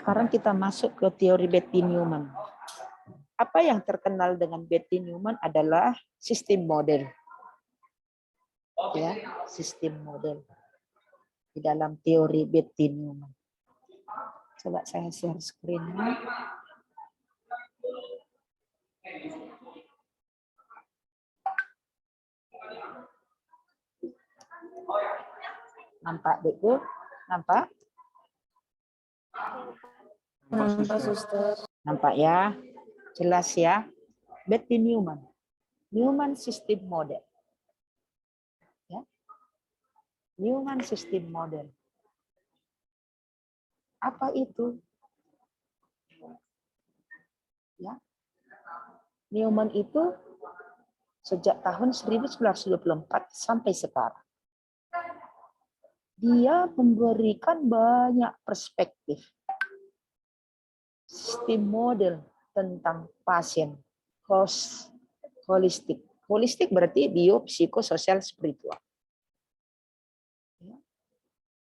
Sekarang kita masuk ke teori Betti-Newman. Apa yang terkenal dengan Betti-Newman adalah sistem model. Ya, sistem model di dalam teori Betti-Newman. Coba saya share screen-nya. Nampak, Dekku? Nampak? Nampak, Suster. Nampak ya? Jelas ya? Betti-Newman. Newman System Model. Ya. Newman System Model. Apa itu? Ya. Newman itu sejak tahun 1924 sampai sekarang. Dia memberikan banyak perspektif sistem model tentang pasien holistik. Holistik berarti bio, psikososial, spiritual.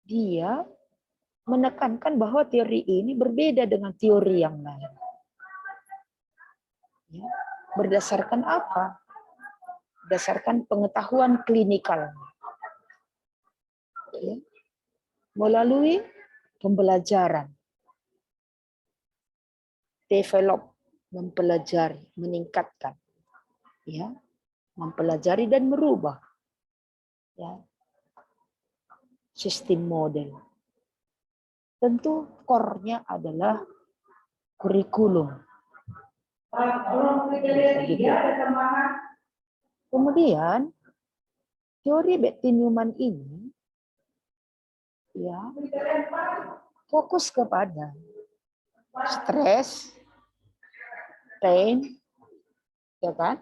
Dia menekankan bahwa teori ini berbeda dengan teori yang lain. Ya. Berdasarkan apa? Berdasarkan pengetahuan klinikal. Ya. Melalui pembelajaran. Develop, mempelajari, meningkatkan. Ya. Mempelajari dan merubah. Ya. Sistem model. Tentu core-nya adalah kurikulum. Kemudian teori Betti-Newman ini ya fokus kepada stres, pain, ya kan?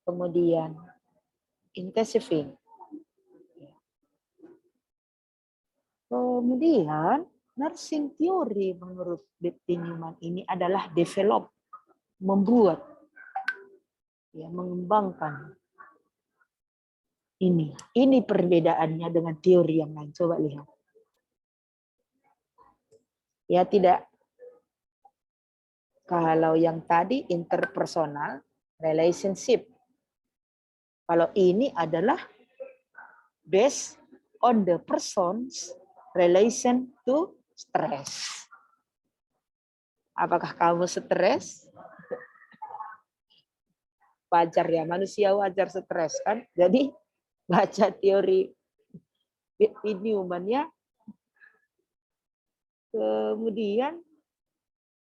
Kemudian intensifying. Kemudian nursing theory menurut Betti-Newman ini adalah develop, membuat, ya, mengembangkan. Ini perbedaannya dengan teori yang lain. Coba lihat. Ya tidak. Kalau yang tadi interpersonal, relationship. Kalau ini adalah based on the person's relation to stress. Apakah kamu stres? Wajar ya, manusia wajar stres kan? Jadi baca teori Betti-Newman ya. Kemudian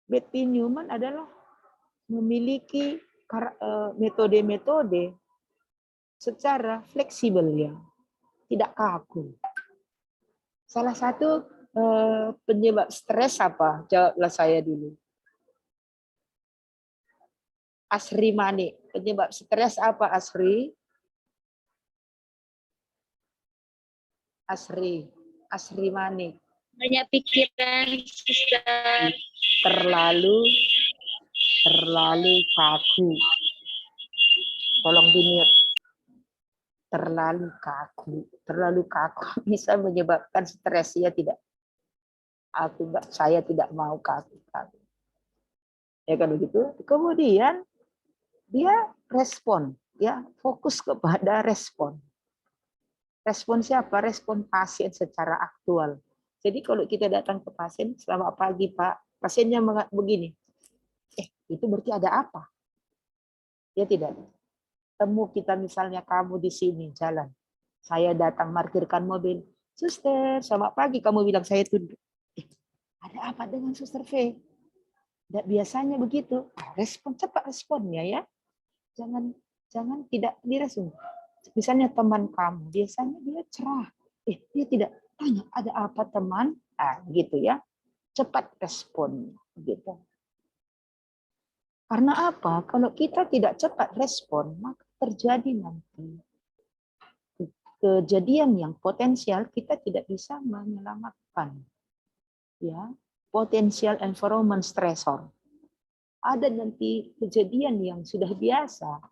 Betti-Newman adalah memiliki metode-metode secara fleksibel ya, tidak kaku. Salah satu penyebab stres apa? Jawablah saya dulu. Asri Mani, penyebab stres apa Asri? Asri Mani. Banyak pikiran, Suster. Terlalu kaku. Tolong di-mute. Terlalu kaku bisa menyebabkan stres ya tidak? Saya tidak mau kaku. Ya kan begitu. Kemudian dia respon, ya fokus kepada respon. Respon siapa? Respon pasien secara aktual. Jadi kalau kita datang ke pasien, selamat pagi Pak, pasiennya begini. Itu berarti ada apa? Ya tidak. Temu kita misalnya kamu di sini jalan. Saya datang parkirkan mobil. Suster, selamat pagi. Kamu bilang saya tunduk. Ada apa dengan Suster V? Tidak biasanya begitu. Respon cepat responnya ya. Jangan tidak direspon. Misalnya teman kamu, biasanya dia cerah. Dia tidak tanya, ada apa teman? Gitu ya. Cepat respon gitu. Karena apa? Kalau kita tidak cepat respon, maka terjadi nanti kejadian yang potensial kita tidak bisa menyelamatkan. Ya, potensial environment stressor. Ada nanti kejadian yang sudah biasa.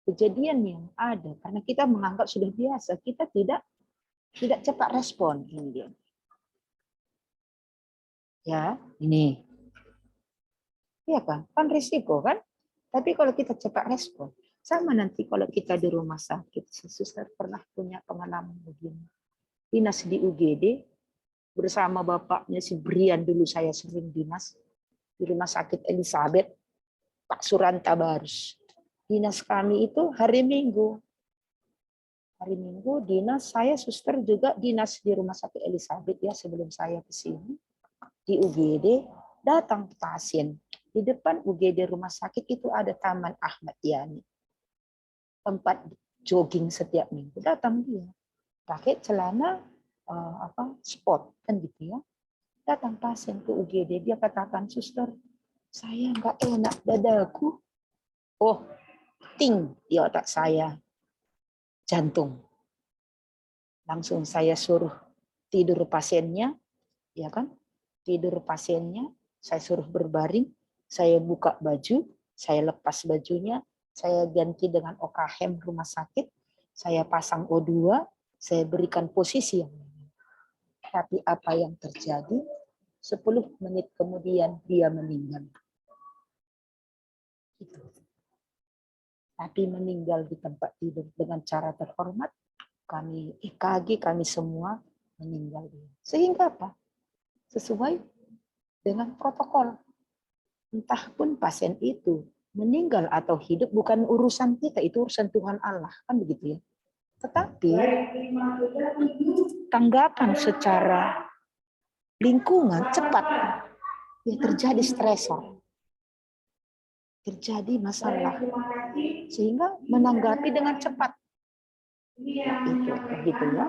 Kejadian yang ada karena kita menganggap sudah biasa, kita tidak cepat respon ini dia. Ya, ini. Iya kan? Kan risiko kan? Tapi kalau kita cepat respon, sama nanti kalau kita di rumah sakit, suster pernah punya pengalaman begini. Dinas di UGD bersama bapaknya si Brian, dulu saya sering dinas di Rumah Sakit Elizabeth, Pak Suranta Barus. Dinas kami itu hari Minggu. Hari Minggu dinas, saya suster juga dinas di Rumah Sakit Elizabeth ya sebelum saya ke sini. Di UGD datang pasien. Di depan UGD rumah sakit itu ada Taman Ahmad Yani. Tempat jogging setiap minggu. Datang dia. Pakai celana sport kan gitu ya. Datang pasien ke UGD, dia katakan, suster, saya nggak enak dadaku. Oh, ting di otak saya, jantung. Langsung saya suruh tidur pasiennya, ya kan? Tidur pasiennya, saya suruh berbaring, saya buka baju, saya lepas bajunya, saya ganti dengan OKHEM rumah sakit, saya pasang O2, saya berikan posisi yang lain. Tapi apa yang terjadi? 10 menit kemudian dia meninggal. Gitu. Tapi meninggal di tempat tidur dengan cara terhormat. Kami EKG, kami semua meninggal. Sehingga apa? Sesuai dengan protokol. Entah pun pasien itu meninggal atau hidup bukan urusan kita, itu urusan Tuhan Allah, kan begitu ya. Tetapi tanggapan secara lingkungan cepat, ya terjadi stresor, terjadi masalah, sehingga menanggapi dengan cepat. Itu begitu ya.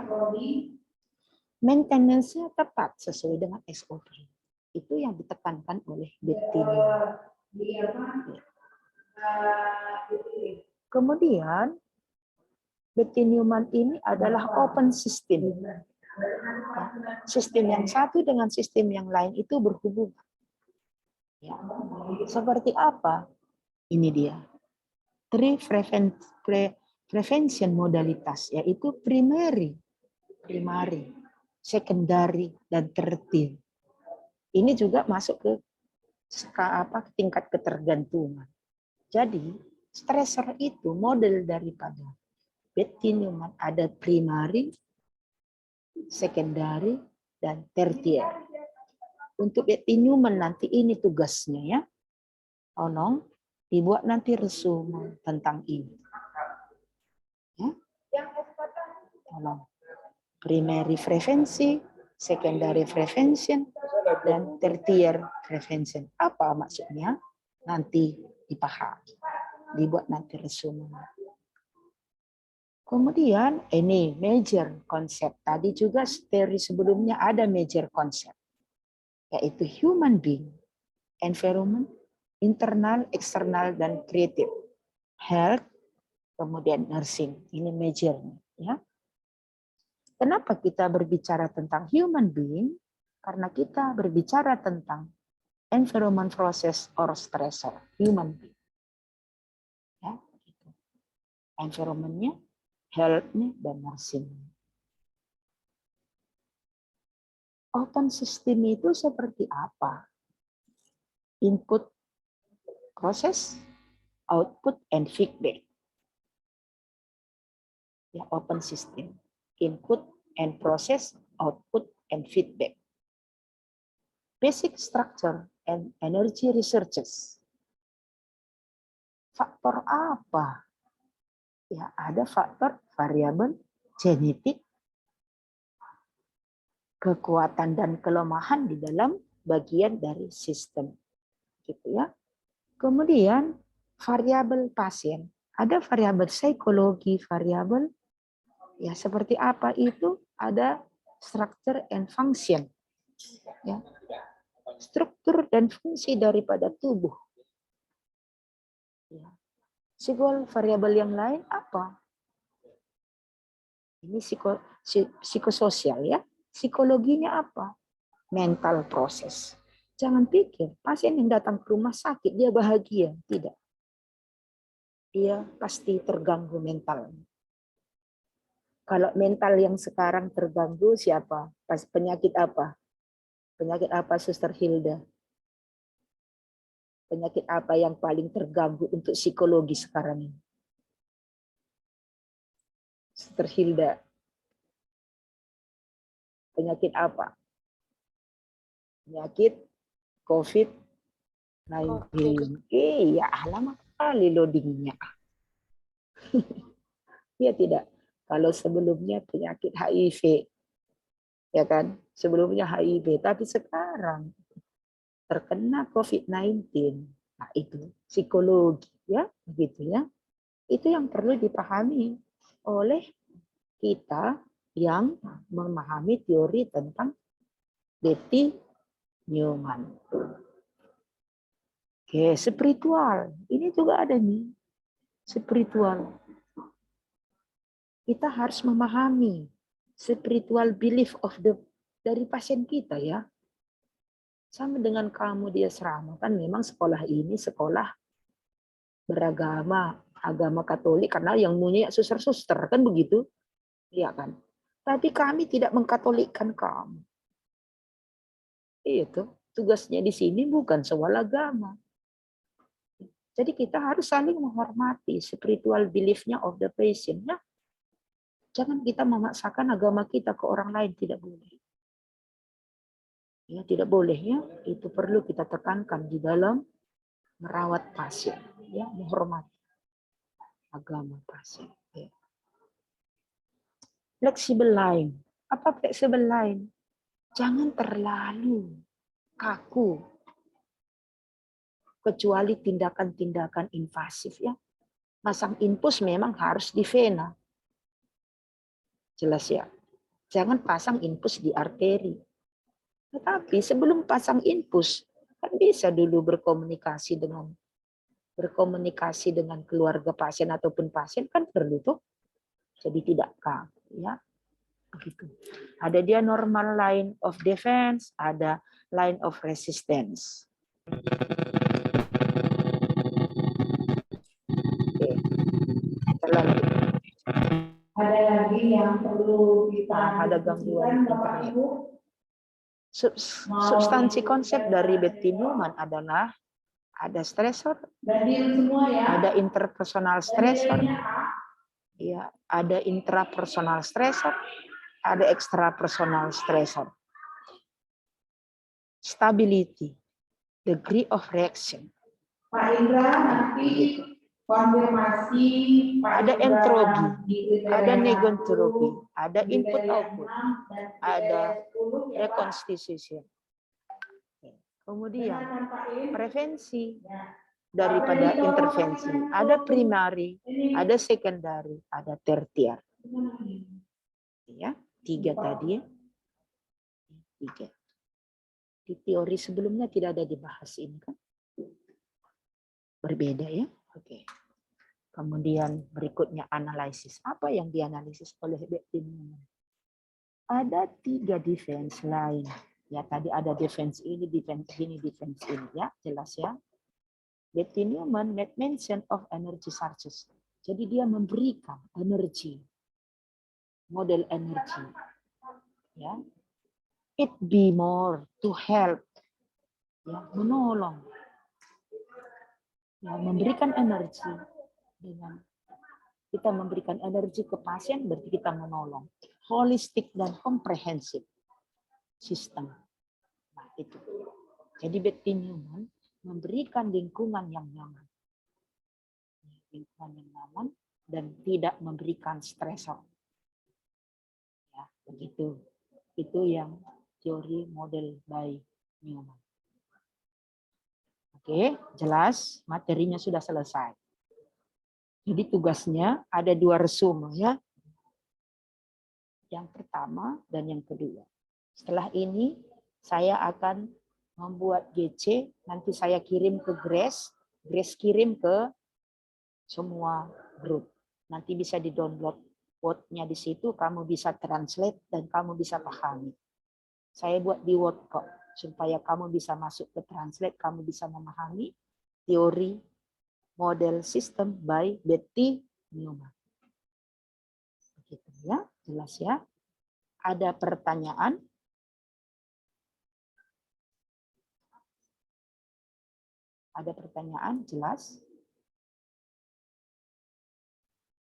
Maintenance-nya tepat sesuai dengan SOP. Itu yang ditekankan oleh Bettini. Kemudian Betty Newman ini adalah open system. Sistem yang satu dengan sistem yang lain itu berhubungan. Ya. Seperti apa? Ini dia. 3 prevention modalitas, yaitu primary, secondary, dan tertiary. Ini juga masuk ke tingkat ketergantungan. Jadi, stressor itu model daripada Betty Newman ada primary, secondary, dan tertiary. Untuk Betty Newman nanti ini tugasnya ya. Tolong dibuat nanti resume tentang ini. Ya. Tolong. Primary prevensi, secondary prevention, dan tertiary prevention. Apa maksudnya? Nanti dipahami. Dibuat nanti resume. Kemudian ini major konsep. Tadi juga dari sebelumnya ada major konsep. Yaitu human being, environment, internal, eksternal, dan creative. Health, kemudian nursing. Ini majornya. Ya. Kenapa kita berbicara tentang human being? Karena kita berbicara tentang environment process or stressor. Human being. Ya, gitu. Environment-nya, health-nya, dan nursing. Open system itu seperti apa? Input, proses, output, and feedback. Ya, open system. Input and process, output, and feedback. Basic structure and energy researches. Faktor apa? Ya, ada faktor variabel genetik, kekuatan dan kelemahan di dalam bagian dari sistem. Gitu ya. Kemudian variabel pasien. Ada variabel psikologi, variabel ya seperti apa itu? Ada structure and function. Ya. Struktur dan fungsi daripada tubuh. Ya. Variabel yang lain apa? Ini psikososial ya. Psikologinya apa? Mental proses. Jangan pikir pasien yang datang ke rumah sakit dia bahagia, tidak. Dia pasti terganggu mentalnya. Kalau mental yang sekarang terganggu siapa? Penyakit apa? Penyakit apa, Suster Hilda? Penyakit apa yang paling terganggu untuk psikologi sekarang ini? Suster Hilda. Penyakit apa? Penyakit COVID-19. Iya, lama kali loadingnya. Iya tidak. Kalau sebelumnya penyakit HIV, ya kan? Sebelumnya HIV, tapi sekarang terkena COVID-19. Nah, itu psikologi, ya, begitu ya. Itu yang perlu dipahami oleh kita yang memahami teori tentang Betty Newman. Oke, spiritual. Ini juga ada nih, spiritual. Kita harus memahami spiritual belief of dari pasien kita ya. Sama dengan kamu di asrama kan memang sekolah ini sekolah beragama, agama Katolik karena yang punya suster-suster kan begitu. Iya kan? Tapi kami tidak mengkatolikkan kamu. Itu tugasnya di sini bukan soal agama. Jadi kita harus saling menghormati spiritual belief-nya of the patient ya. Jangan kita memaksakan agama kita ke orang lain, tidak boleh. Ya, tidak boleh ya. Itu perlu kita tekankan di dalam merawat pasien, ya, menghormati agama pasien. Ya. Flexible line. Apa flexible line? Jangan terlalu kaku. Kecuali tindakan-tindakan invasif ya. Masang infus memang harus di vena. Jelas ya. Jangan pasang infus di arteri. Tetapi sebelum pasang infus, kan bisa dulu berkomunikasi dengan keluarga pasien ataupun pasien kan perlu tuh. Jadi tidak kaku ya. Begitu. Ada dia normal line of defense, ada line of resistance. Oke. Terlanjut. Ada lagi yang perlu kita ada gangguan internet. Substansi konsep dari Betty Newman adalah ada stresor, ada interpersonal stresor, ya, ada intrapersonal stresor, ada extrapersonal stresor. Stability, degree of reaction. Pak Indra nanti konfirmasi. Ada entropi, ada negontropi, ada input output, ada reconstitution. Kemudian prevensi daripada intervensi. Ada primary, ada secondary, ada tertiary. Ya, 3 tadi. 3. Di teori sebelumnya tidak ada dibahas ini kan. Berbeda ya. Oke. Kemudian berikutnya analisis. Apa yang dianalisis oleh Betty Newman? Ada 3 defense lain. Ya, tadi ada defense ini, defense ini ya, jelas ya. Betty Newman made mention of energy sources. Jadi dia memberikan energi, model energi. Ya. It be more to help. Ya, menolong. Ya, memberikan energi dengan kita memberikan energi ke pasien berarti kita menolong. Holistic dan komprehensif sistem. Nah, itu. Jadi Betty Newman memberikan lingkungan yang nyaman. Lingkungan yang nyaman dan tidak memberikan stresor. Ya, begitu. Itu yang teori model by Newman. Oke, jelas materinya sudah selesai. Jadi tugasnya ada 2 resume ya. Yang pertama dan yang kedua. Setelah ini saya akan membuat GC, nanti saya kirim ke Grace, Grace kirim ke semua grup. Nanti bisa di-download Word-nya di situ, kamu bisa translate dan kamu bisa pahami. Saya buat di Word kok, supaya kamu bisa masuk ke translate, kamu bisa memahami teori model system by Betty Newman. Begitu ya, jelas ya. Ada pertanyaan? Ada pertanyaan? Jelas?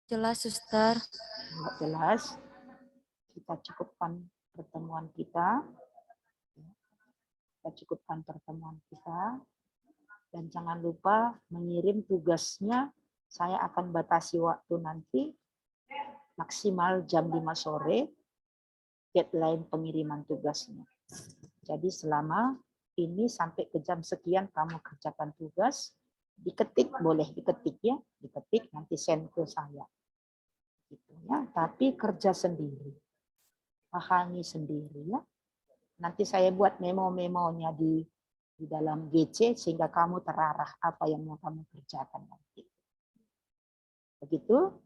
Jelas, suster. Kalau jelas, kita cukupkan pertemuan kita. Kita cukupkan pertemuan kita. Dan jangan lupa mengirim tugasnya. Saya akan batasi waktu nanti maksimal jam 5 sore. Deadline pengiriman tugasnya. Jadi selama ini sampai ke jam sekian kamu kerjakan tugas, diketik, boleh diketik ya, diketik nanti send ke saya. Gitu ya. Tapi kerja sendiri, pahami sendiri ya. Nanti saya buat memo-memonya di dalam GC sehingga kamu terarah apa yang mau kamu kerjakan nanti. Begitu?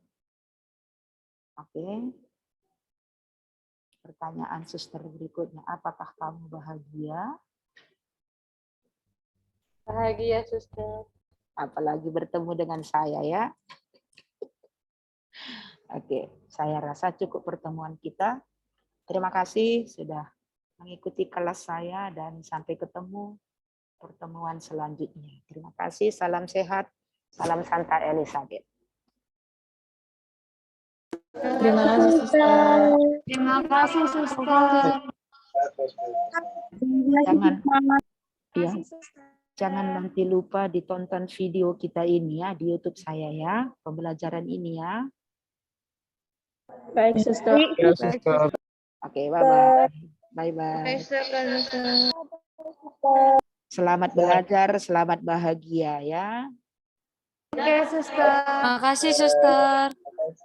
Oke. Pertanyaan suster berikutnya, apakah kamu bahagia? Bahagia, suster. Apalagi bertemu dengan saya ya. Oke, saya rasa cukup pertemuan kita. Terima kasih sudah mengikuti kelas saya dan sampai ketemu pertemuan selanjutnya. Terima kasih, salam sehat, salam Santa Elizabeth. Terima kasih, suster. Terima kasih, suster. Ya, jangan nanti lupa ditonton video kita ini ya di YouTube saya ya, pembelajaran ini ya. Baik, suster. Oke, bye-bye. Bye-bye. Selamat belajar, selamat bahagia ya. Oke, suster. Terima kasih, suster.